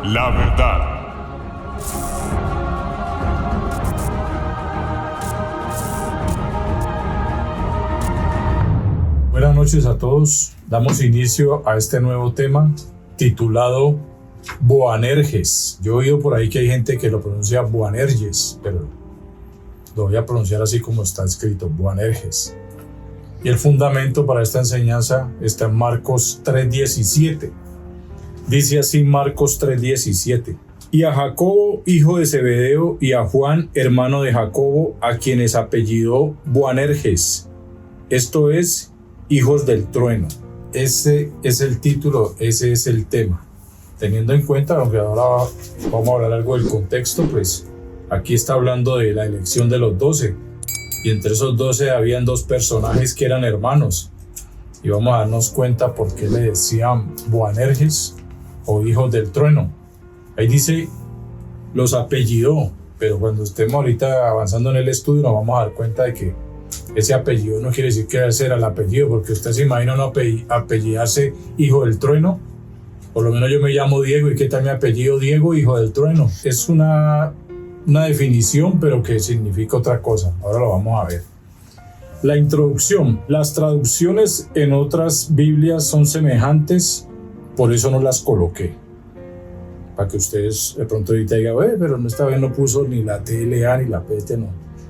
La verdad. Buenas noches a todos. Damos inicio a este nuevo tema titulado Boanerges. Yo he oído por ahí que hay gente que lo pronuncia Boanerges, pero lo voy a pronunciar así como está escrito, Boanerges. Y el fundamento para esta enseñanza está en Marcos 3:17. Dice así Marcos 3:17. Y a Jacobo, hijo de Zebedeo, y a Juan, hermano de Jacobo, a quienes apellidó Boanerges. Esto es, hijos del trueno. Ese es el título, ese es el tema. Teniendo en cuenta, aunque ahora vamos a hablar algo del contexto, pues aquí está hablando de la elección de los 12. Y entre esos 12 habían dos personajes que eran hermanos. Y vamos a darnos cuenta por qué le decían Boanerges o hijos del trueno. Ahí dice, los apellidó. Pero cuando estemos ahorita avanzando en el estudio nos vamos a dar cuenta de que ese apellido no quiere decir que ese era el apellido, porque usted se imagina no apellidarse hijo del trueno. Por lo menos yo me llamo Diego, y qué tal mi apellido Diego, hijo del trueno. Es una definición, pero que significa otra cosa. Ahora lo vamos a ver. La introducción. Las traducciones en otras Biblias son semejantes, por eso no las coloqué. Para que ustedes de pronto ahorita digan, pero esta vez no puso ni la TLA ni la PT, no.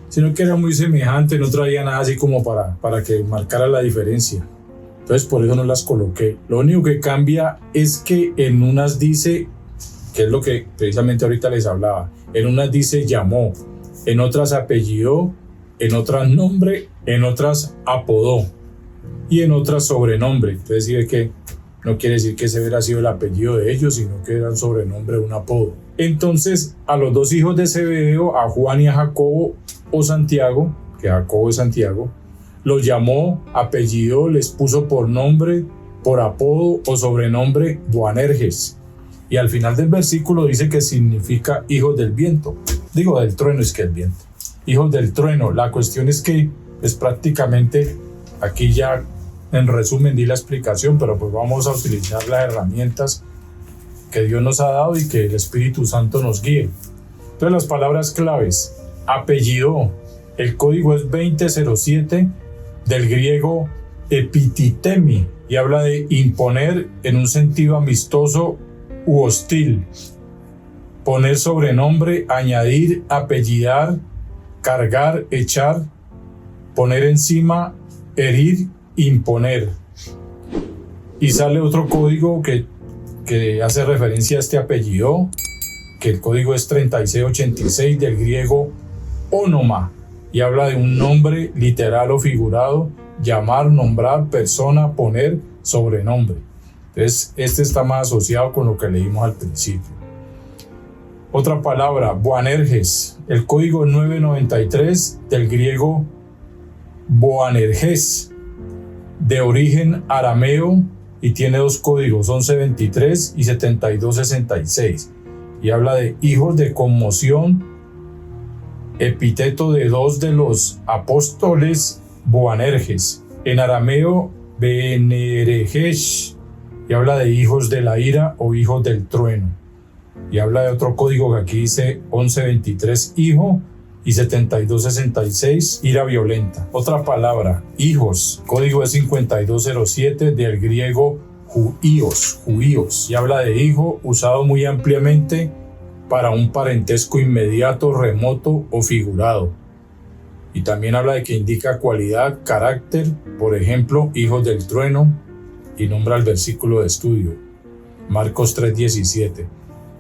Sino que era muy semejante, no traía nada así como para que marcara la diferencia. Entonces por eso no las coloqué. Lo único que cambia es que en unas dice, que es lo que precisamente ahorita les hablaba, en unas dice llamó, en otras apellidó, en otras nombre, en otras apodó y en otras sobrenombre. Entonces sí que no quiere decir que ese hubiera sido el apellido de ellos, sino que era un sobrenombre, un apodo. Entonces a los dos hijos de Zebedeo, a Juan y a Jacobo o Santiago, que Jacobo es Santiago, los llamó, apellidó, les puso por nombre, por apodo o sobrenombre Boanerges. Y al final del versículo dice que significa hijos del viento. Digo, del trueno, es que el viento. Hijos del trueno. La cuestión es que es prácticamente, aquí ya en resumen di la explicación, pero pues vamos a utilizar las herramientas que Dios nos ha dado y que el Espíritu Santo nos guíe. Entonces las palabras claves. Apellido. El código es 2007 del griego epititemi y habla de imponer en un sentido amistoso u hostil. Poner sobrenombre, añadir, apellidar, cargar, echar, poner encima, herir, imponer. Y sale otro código que hace referencia a este apellido, que el código es 3686 del griego ónoma y habla de un nombre literal o figurado, llamar, nombrar, persona, poner, sobrenombre. Entonces, este está más asociado con lo que leímos al principio. Otra palabra, Boanerges. El código 993 del griego Boanerges, de origen arameo, y tiene dos códigos, 1123 y 7266. Y habla de hijos de conmoción, epíteto de dos de los apóstoles Boanerges. En arameo, Beneregesh, y habla de hijos de la ira o hijos del trueno. Y habla de otro código que aquí dice 1123 hijo y 7266 ira violenta. Otra palabra, hijos, código es 5207 del griego juíos, y habla de hijo usado muy ampliamente para un parentesco inmediato, remoto o figurado. Y también habla de que indica cualidad, carácter, por ejemplo, hijos del trueno, y nombra el versículo de estudio, Marcos 3:17.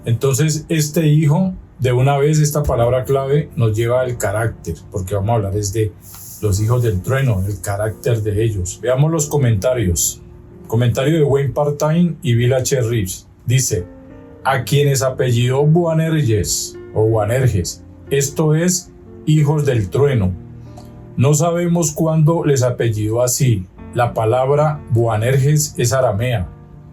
Entonces, este hijo, de una vez esta palabra clave nos lleva al carácter, porque vamos a hablar de los hijos del trueno, el carácter de ellos. Veamos los comentarios. Comentario de Wayne Partain y Bill H. Reeves. Dice, a quienes apellidó Boanerges o Boanerges, esto es, hijos del trueno. No sabemos cuándo les apellidó así. La palabra Boanerges es aramea.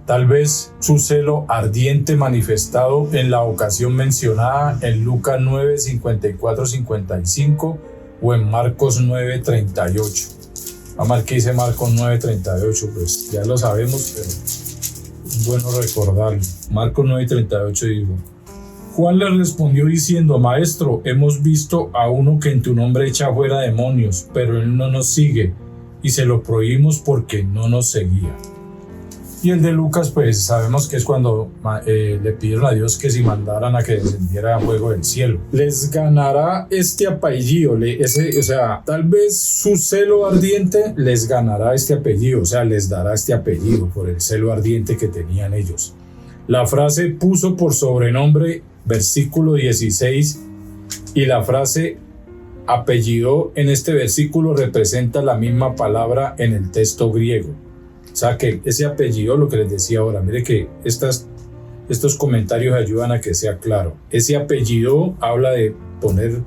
Tal vez su celo ardiente manifestado en la ocasión mencionada en Lucas 9, 54, 55 o en Marcos 9, 38. Vamos a ver qué dice Marcos 9, 38, pues ya lo sabemos, pero Es bueno recordarlo. Marcos 9:38 dijo: Juan le respondió diciendo: Maestro, hemos visto a uno que en tu nombre echa fuera demonios, pero él no nos sigue, y se lo prohibimos porque no nos seguía. Y el de Lucas, pues sabemos que es cuando le pidieron a Dios que si mandaran a que descendiera fuego del cielo. Les ganará este apellido, tal vez su celo ardiente les ganará este apellido, o sea, les dará este apellido por el celo ardiente que tenían ellos. La frase puso por sobrenombre, versículo 16, y la frase apellido en este versículo representa la misma palabra en el texto griego. O sea que ese apellido, lo que les decía ahora, mire que estos comentarios ayudan a que sea claro. Ese apellido habla de poner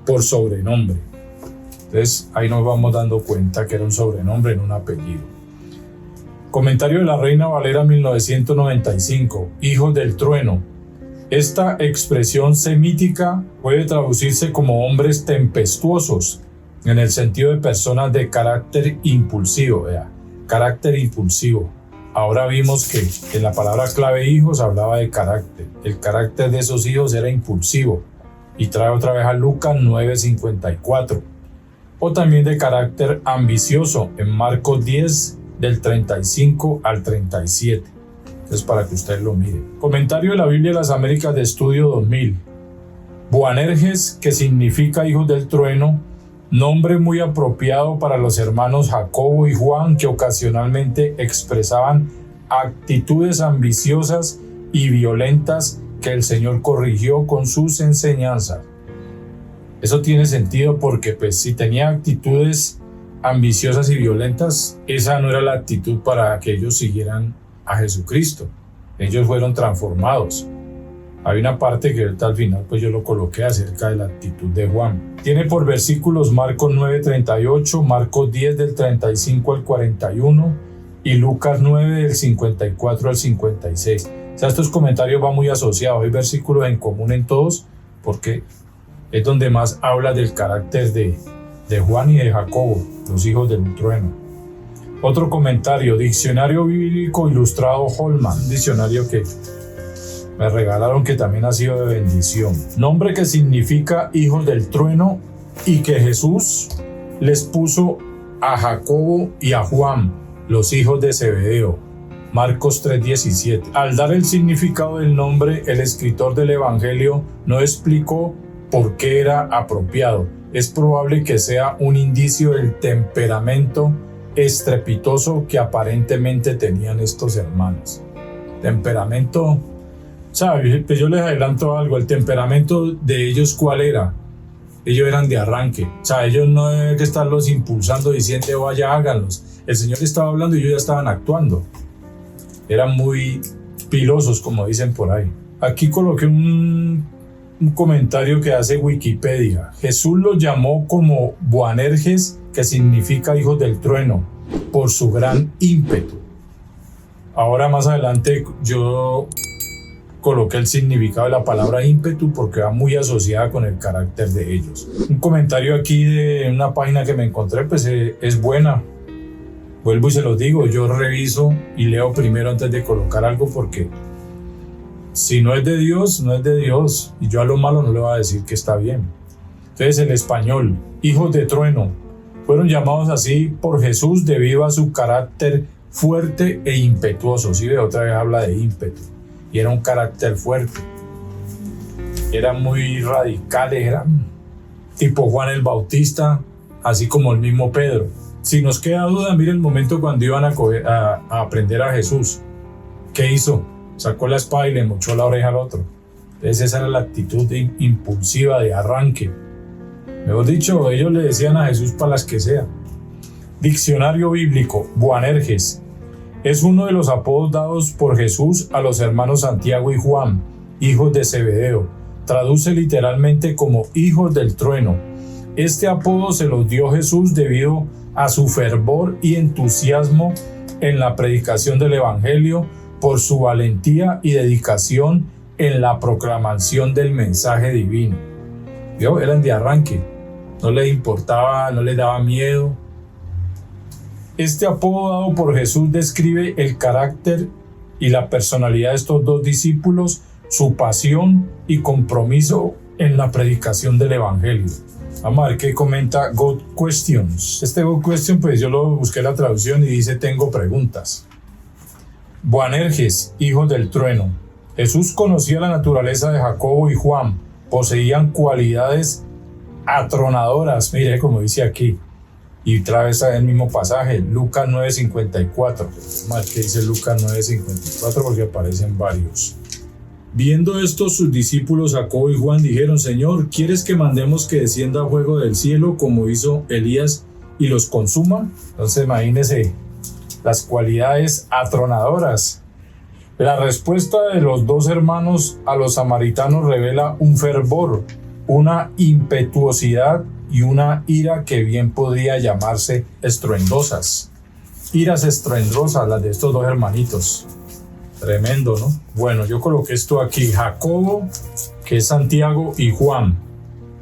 por sobrenombre. Entonces ahí nos vamos dando cuenta que era un sobrenombre, no un apellido. Comentario de la Reina Valera 1995, hijos del trueno. Esta expresión semítica puede traducirse como hombres tempestuosos, en el sentido de personas de carácter impulsivo, carácter impulsivo. Ahora vimos que en la palabra clave hijos hablaba de carácter. El carácter de esos hijos era impulsivo, y trae otra vez a Lucas 9:54. O también de carácter ambicioso en Marcos 10 del 35 al 37. Entonces, para que usted lo mire. Comentario de la Biblia de las Américas de Estudio 2000. Boanerges, que significa hijos del trueno, nombre muy apropiado para los hermanos Jacobo y Juan, que ocasionalmente expresaban actitudes ambiciosas y violentas que el Señor corrigió con sus enseñanzas. Eso tiene sentido porque pues si tenía actitudes ambiciosas y violentas, esa no era la actitud para que ellos siguieran a Jesucristo. Ellos fueron transformados. Hay una parte que al final pues yo lo coloqué acerca de la actitud de Juan. Tiene por versículos Marcos 9:38, Marcos 10 del 35 al 41 y Lucas 9 del 54 al 56. O sea, estos comentarios van muy asociados. Hay versículos en común en todos porque es donde más habla del carácter de Juan y de Jacobo, los hijos del trueno. Otro comentario, Diccionario Bíblico Ilustrado Holman, un diccionario que me regalaron que también ha sido de bendición. Nombre que significa hijos del trueno y que Jesús les puso a Jacobo y a Juan, los hijos de Zebedeo. Marcos 3:17. Al dar el significado del nombre, el escritor del Evangelio no explicó por qué era apropiado. Es probable que sea un indicio del temperamento estrepitoso que aparentemente tenían estos hermanos. Temperamento, ¿sabes? Pues yo les adelanto algo, el temperamento de ellos, ¿cuál era? Ellos eran de arranque, o sea, ellos no hay que estarlos impulsando diciendo vaya, háganlos. El Señor estaba hablando y ellos ya estaban actuando. Eran muy pilosos, como dicen por ahí. Aquí coloqué un comentario que hace Wikipedia. Jesús los llamó como Boanerges, que significa hijos del trueno, por su gran ímpetu. Ahora más adelante yo coloqué el significado de la palabra ímpetu porque va muy asociada con el carácter de ellos. Un comentario aquí de una página que me encontré, pues es buena. Vuelvo y se los digo, yo reviso y leo primero antes de colocar algo porque si no es de Dios, no es de Dios. Y yo a lo malo no le voy a decir que está bien. Entonces el español, hijos de trueno, fueron llamados así por Jesús debido a su carácter fuerte e impetuoso. Sí, otra vez habla de ímpetu. Y era un carácter fuerte. Eran muy radicales, eran tipo Juan el Bautista, así como el mismo Pedro. Si nos queda duda, mire el momento cuando iban a aprender a Jesús. ¿Qué hizo? Sacó la espada y le mochó la oreja al otro. Entonces esa era la actitud impulsiva de arranque. Mejor dicho, ellos le decían a Jesús para las que sea. Diccionario bíblico, Boanerges. Es uno de los apodos dados por Jesús a los hermanos Santiago y Juan, hijos de Zebedeo. Traduce literalmente como hijos del trueno. Este apodo se los dio Jesús debido a su fervor y entusiasmo en la predicación del Evangelio, por su valentía y dedicación en la proclamación del mensaje divino. ¿Vio? Eran de arranque. No les importaba, no les daba miedo. Este apodo dado por Jesús describe el carácter y la personalidad de estos dos discípulos, su pasión y compromiso en la predicación del Evangelio. Vamos a ver qué comenta God Questions. Este God Question, pues yo lo busqué la traducción y dice: tengo preguntas. Boanerges, hijo del trueno. Jesús conocía la naturaleza de Jacobo y Juan. Poseían cualidades atronadoras, mire como dice aquí. Y otra vez el mismo pasaje, Lucas 9:54. Más que dice Lucas 9:54 porque aparecen varios. Viendo esto, sus discípulos Jacobo y Juan dijeron: Señor, ¿quieres que mandemos que descienda fuego del cielo como hizo Elías y los consuma? Entonces imagínense las cualidades atronadoras. La respuesta de los dos hermanos a los samaritanos revela un fervor, una impetuosidad y una ira que bien podría llamarse estruendosas. Iras estruendosas las de estos dos hermanitos. Tremendo, ¿no? Bueno, yo coloqué esto aquí. Jacobo, que es Santiago, y Juan,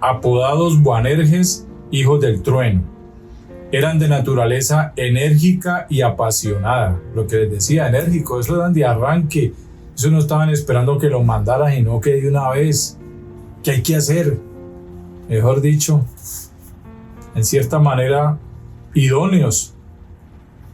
apodados Boanerges, hijos del trueno. Eran de naturaleza enérgica y apasionada. Lo que les decía, enérgico, eso eran de arranque. Eso no estaban esperando que lo mandaran, sino que de una vez. ¿Qué hay que hacer? Mejor dicho, en cierta manera, idóneos.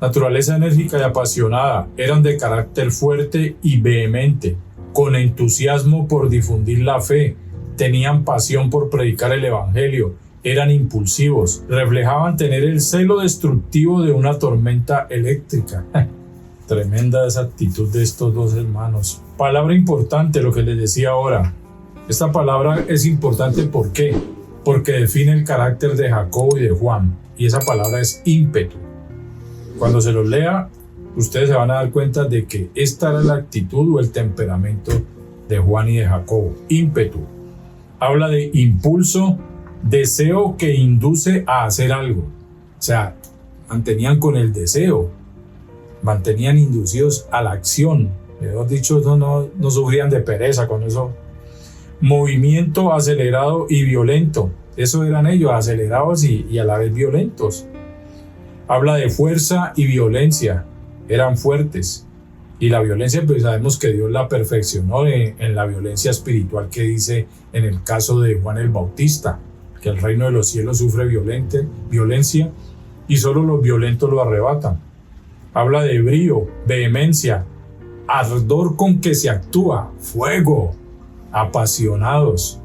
Naturaleza enérgica y apasionada, eran de carácter fuerte y vehemente, con entusiasmo por difundir la fe, tenían pasión por predicar el Evangelio, eran impulsivos, reflejaban tener el celo destructivo de una tormenta eléctrica. Tremenda esa actitud de estos dos hermanos. Palabra importante, lo que les decía ahora. Esta palabra es importante, ¿por qué? Porque define el carácter de Jacobo y de Juan, y esa palabra es ímpetu. Cuando se los lea, ustedes se van a dar cuenta de que esta era la actitud o el temperamento de Juan y de Jacobo. Ímpetu. Habla de impulso, deseo que induce a hacer algo. O sea, mantenían con el deseo, mantenían inducidos a la acción. Mejor dicho, no sufrían de pereza con eso. Movimiento acelerado y violento. Eso eran ellos, acelerados y a la vez violentos. Habla de fuerza y violencia, eran fuertes. Y la violencia, pues sabemos que Dios la perfeccionó en la violencia espiritual que dice en el caso de Juan el Bautista, que el reino de los cielos sufre violencia y solo los violentos lo arrebatan. Habla de brío, vehemencia, ardor con que se actúa, fuego, apasionados,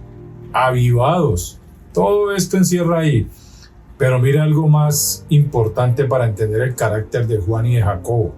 avivados. Todo esto encierra ahí. Pero mira algo más importante para entender el carácter de Juan y de Jacobo.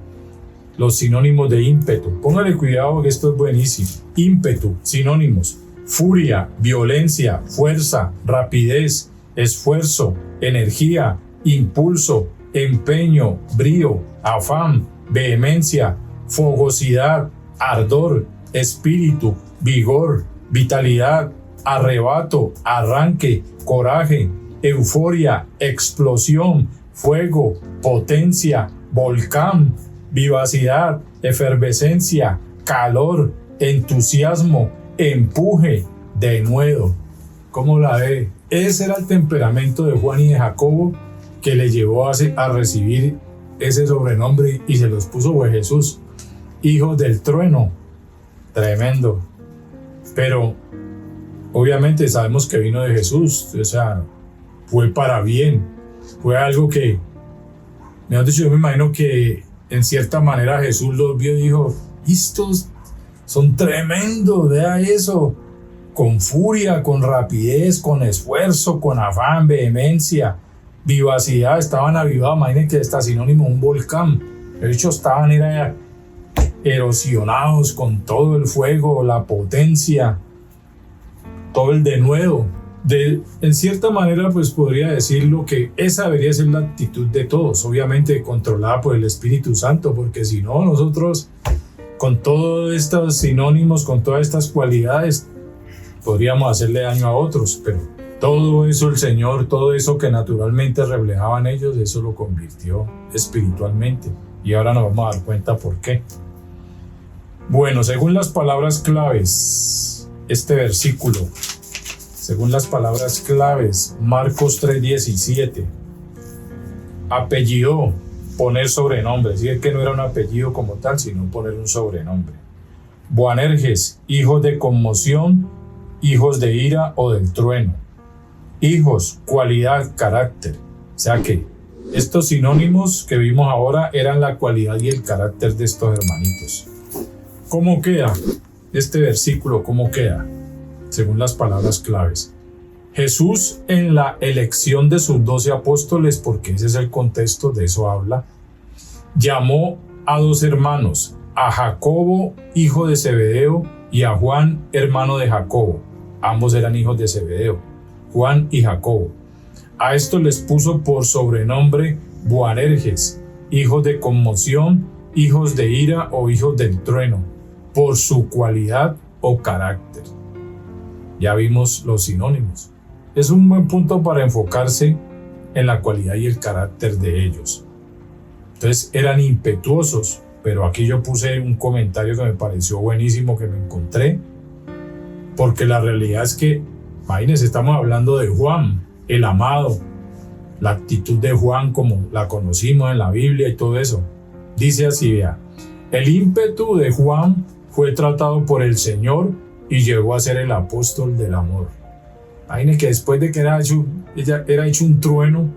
Los sinónimos de ímpetu. Póngale cuidado que esto es buenísimo. Ímpetu, sinónimos: furia, violencia, fuerza, rapidez, esfuerzo, energía, impulso, empeño, brío, afán, vehemencia, fogosidad, ardor, espíritu, vigor, vitalidad, arrebato, arranque, coraje, euforia, explosión, fuego, potencia, volcán, vivacidad, efervescencia, calor, entusiasmo, empuje, denuedo. ¿Cómo la ve? Ese era el temperamento de Juan y de Jacobo que le llevó a recibir ese sobrenombre y se los puso pues Jesús, hijo del trueno. Tremendo. Pero obviamente sabemos que vino de Jesús, o sea, fue para bien, fue algo que, mejor dicho, yo me imagino que en cierta manera Jesús los vio y dijo: estos son tremendos, vea eso, con furia, con rapidez, con esfuerzo, con afán, vehemencia, vivacidad, estaban avivados. Imagínense que está sinónimo de un volcán, de hecho estaban erosionados con todo el fuego, la potencia, todo el denuedo. En cierta manera, pues podría decirlo que esa debería ser la actitud de todos, obviamente controlada por el Espíritu Santo, porque si no, nosotros con todos estos sinónimos, con todas estas cualidades, podríamos hacerle daño a otros, pero todo eso el Señor, todo eso que naturalmente reflejaban ellos, eso lo convirtió espiritualmente. Y ahora nos vamos a dar cuenta por qué. Bueno, según las palabras claves, este versículo, según las palabras claves, Marcos 3:17, apellidó, poner sobrenombre, es que no era un apellido como tal, sino poner un sobrenombre. Boanerges, hijos de conmoción, hijos de ira o del trueno. Hijos, cualidad, carácter. O sea que estos sinónimos que vimos ahora eran la cualidad y el carácter de estos hermanitos. ¿Cómo queda este versículo? ¿Cómo queda? Según las palabras claves. Jesús en la elección de sus 12 apóstoles, porque ese es el contexto, de eso habla, llamó a 2 hermanos, a Jacobo, hijo de Zebedeo, y a Juan, hermano de Jacobo. Ambos eran hijos de Zebedeo, Juan y Jacobo. A estos les puso por sobrenombre Boanerges, hijos de conmoción, hijos de ira o hijos del trueno, por su cualidad o carácter. Ya vimos los sinónimos. Es un buen punto para enfocarse en la cualidad y el carácter de ellos. Entonces eran impetuosos, pero aquí yo puse un comentario que me pareció buenísimo, que me encontré, porque la realidad es que, imagínense, estamos hablando de Juan, el amado, la actitud de Juan como la conocimos en la Biblia y todo eso. Dice así, vea, el ímpetu de Juan fue tratado por el Señor y llegó a ser el apóstol del amor. Imagínense que después de que era hecho un trueno,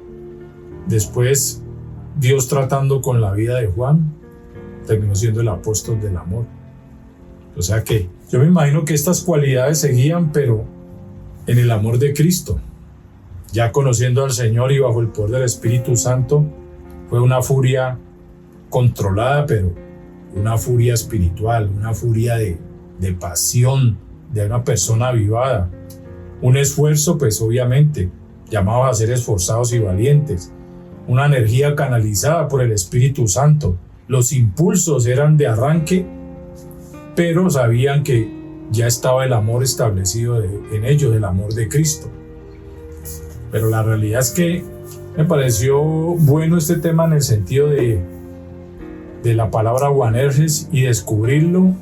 después Dios tratando con la vida de Juan, terminó siendo el apóstol del amor. O sea que yo me imagino que estas cualidades seguían, pero en el amor de Cristo. Ya conociendo al Señor y bajo el poder del Espíritu Santo, fue una furia controlada, pero una furia espiritual, una furia de pasión de una persona avivada. Un esfuerzo, pues obviamente, llamados a ser esforzados y valientes. Una energía canalizada por el Espíritu Santo. Los impulsos eran de arranque, pero sabían que ya estaba el amor establecido en ellos, el amor de Cristo. Pero la realidad es que me pareció bueno este tema en el sentido de la palabra Boanerges y descubrirlo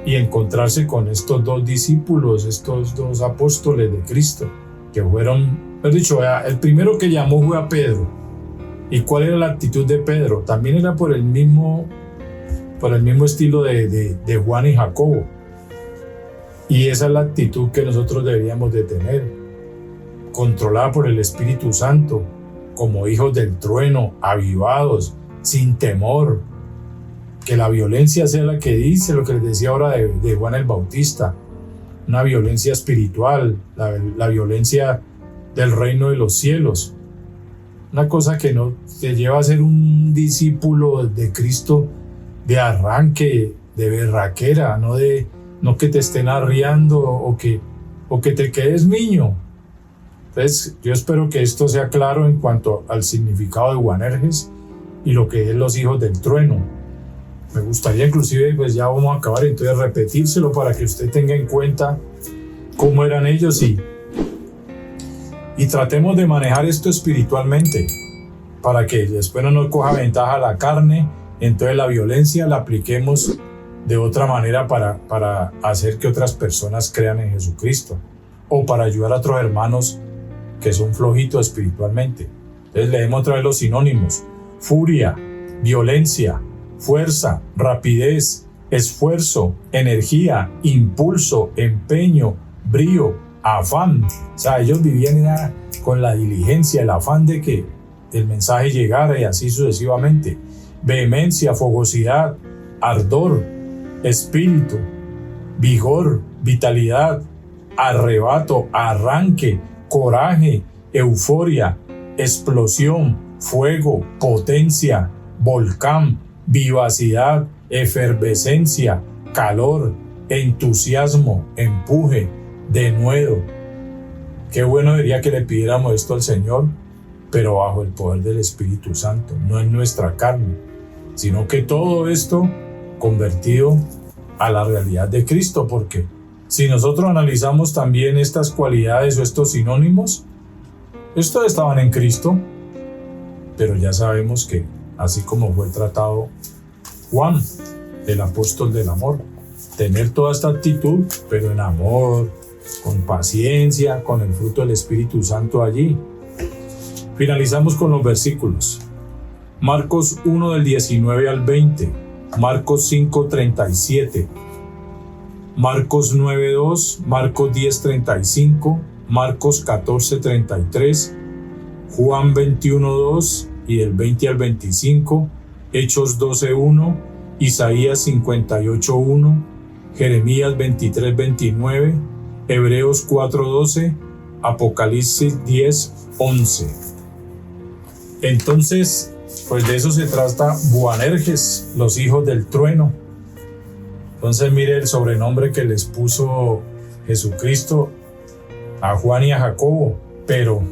y encontrarse con estos 2 discípulos, estos 2 apóstoles de Cristo, que fueron, el primero que llamó fue a Pedro. ¿Y cuál era la actitud de Pedro? También era por el mismo estilo de Juan y Jacobo. Y esa es la actitud que nosotros deberíamos de tener, controlada por el Espíritu Santo, como hijos del trueno, avivados, sin temor. Que la violencia sea la que dice, lo que les decía ahora de Juan el Bautista, una violencia espiritual, la violencia del reino de los cielos. Una cosa que no te lleva a ser un discípulo de Cristo de arranque, de berraquera, no que te estén arriando o que te quedes niño. Entonces yo espero que esto sea claro en cuanto al significado de Boanerges y lo que es los hijos del trueno. Me gustaría inclusive, pues ya vamos a acabar, entonces repetírselo para que usted tenga en cuenta cómo eran ellos y tratemos de manejar esto espiritualmente para que después no nos coja ventaja la carne. Entonces la violencia la apliquemos de otra manera para hacer que otras personas crean en Jesucristo o para ayudar a otros hermanos que son flojitos espiritualmente. Entonces leemos otra vez los sinónimos: furia, violencia, fuerza, rapidez, esfuerzo, energía, impulso, empeño, brío, afán. O sea, ellos vivían con la diligencia, el afán de que el mensaje llegara y así sucesivamente. Vehemencia, fogosidad, ardor, espíritu, vigor, vitalidad, arrebato, arranque, coraje, euforia, explosión, fuego, potencia, volcán, vivacidad, efervescencia, calor, entusiasmo, empuje, denuedo. Qué bueno sería que le pidiéramos esto al Señor, pero bajo el poder del Espíritu Santo, no en nuestra carne, sino que todo esto convertido a la realidad de Cristo, porque si nosotros analizamos también estas cualidades o estos sinónimos, estos estaban en Cristo, pero ya sabemos que así como fue tratado Juan, el apóstol del amor, tener toda esta actitud, pero en amor, con paciencia, con el fruto del Espíritu Santo allí. Finalizamos con los versículos. Marcos 1 del 19 al 20, Marcos 5:37, Marcos 9:2, Marcos 10:35, Marcos 14:33, Juan 21:2 y del 20 al 25, Hechos 12:1, Isaías 58:1, Jeremías 23:29, Hebreos 4:12, Apocalipsis 10:11. Entonces, pues de eso se trata Boanerges, los hijos del trueno. Entonces mire el sobrenombre que les puso Jesucristo a Juan y a Jacobo, pero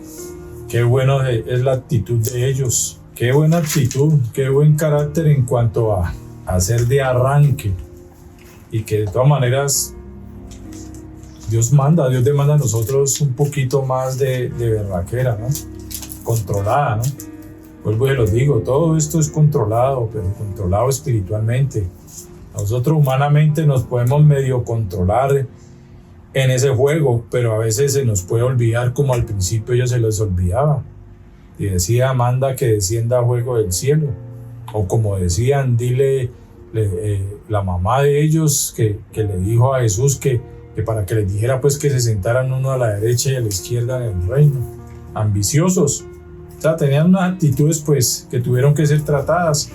qué bueno es la actitud de ellos, qué buena actitud, qué buen carácter en cuanto a hacer de arranque, y que de todas maneras Dios demanda a nosotros un poquito más de berraquera, ¿no? Controlada, ¿no? Vuelvo y los digo, todo esto es controlado, pero controlado espiritualmente. Nosotros humanamente nos podemos medio controlar en ese juego, pero a veces se nos puede olvidar, como al principio ellos se les olvidaba. Y decía, manda que descienda fuego del cielo. O como decían, la mamá de ellos que le dijo a Jesús que para que les dijera pues que se sentaran uno a la derecha y a la izquierda en el reino. Ambiciosos. O sea, tenían unas actitudes pues que tuvieron que ser tratadas,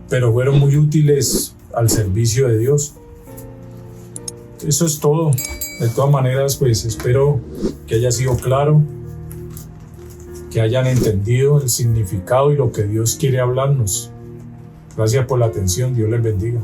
pero fueron muy útiles al servicio de Dios. Eso es todo. De todas maneras, pues espero que haya sido claro, que hayan entendido el significado y lo que Dios quiere hablarnos. Gracias por la atención. Dios les bendiga.